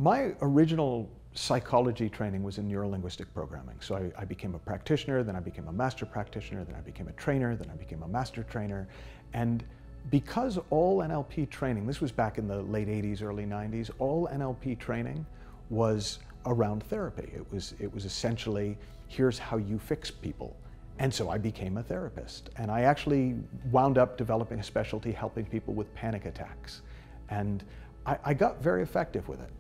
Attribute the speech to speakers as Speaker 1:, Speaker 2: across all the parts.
Speaker 1: My original psychology training was in neurolinguistic programming. So I became a practitioner, then I became a master practitioner, then I became a trainer, then I became a master trainer. And because all NLP training, this was back in the late 80s, early 90s, all NLP training was around therapy. It was essentially, here's how you fix people. And so I became a therapist. And I actually wound up developing a specialty helping people with panic attacks. And I got very effective with it.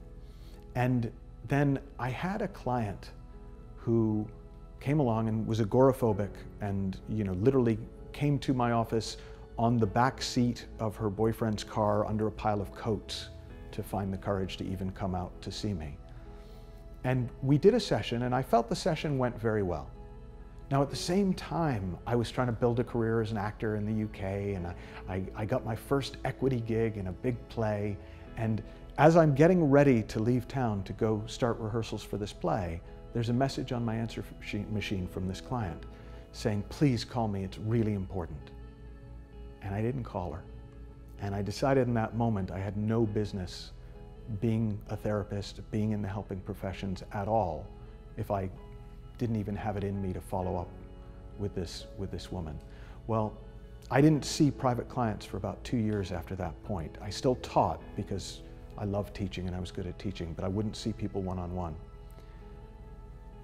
Speaker 1: And then I had a client who came along and was agoraphobic and, literally came to my office on the back seat of her boyfriend's car under a pile of coats to find the courage to even come out to see me. And we did a session, and I felt the session went very well. Now, at the same time, I was trying to build a career as an actor in the UK, and I got my first equity gig in a big play. And as I'm getting ready to leave town to go start rehearsals for this play, there's a message on my answer machine from this client saying, please call me, it's really important. And I didn't call her. And I decided in that moment I had no business being a therapist, being in the helping professions at all, if I didn't even have it in me to follow up with this woman. Well, I didn't see private clients for about 2 years after that point. I still taught because I loved teaching and I was good at teaching, but I wouldn't see people one-on-one.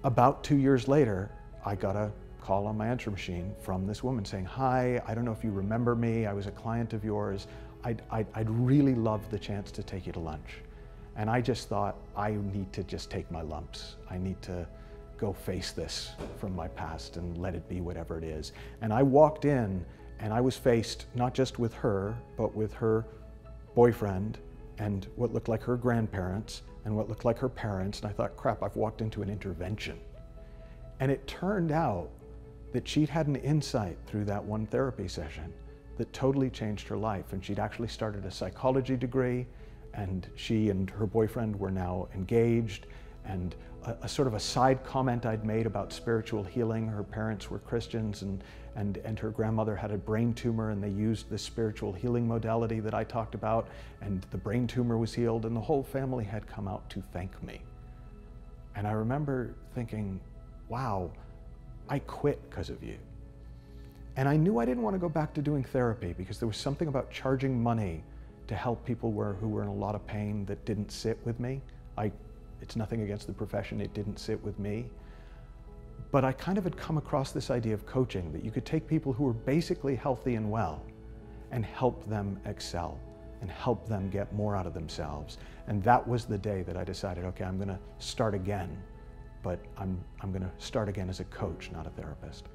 Speaker 1: About 2 years later, I got a call on my answer machine from this woman saying, hi, I don't know if you remember me, I was a client of yours. I'd really love the chance to take you to lunch. And I just thought, I need to just take my lumps. I need to go face this from my past and let it be whatever it is. And I walked in and I was faced not just with her, but with her boyfriend and what looked like her grandparents and what looked like her parents. And I thought, crap, I've walked into an intervention. And it turned out that she'd had an insight through that one therapy session that totally changed her life. And she'd actually started a psychology degree, and she and her boyfriend were now engaged. And a sort of a side comment I'd made about spiritual healing. Her parents were Christians and her grandmother had a brain tumor, and they used the spiritual healing modality that I talked about, and the brain tumor was healed, and the whole family had come out to thank me. And I remember thinking, wow, I quit because of you. And I knew I didn't want to go back to doing therapy because there was something about charging money to help people who were in a lot of pain that didn't sit with me. It's nothing against the profession, it didn't sit with me. But I kind of had come across this idea of coaching, that you could take people who were basically healthy and well and help them excel and help them get more out of themselves. And that was the day that I decided, okay, I'm gonna start again, but I'm gonna start again as a coach, not a therapist.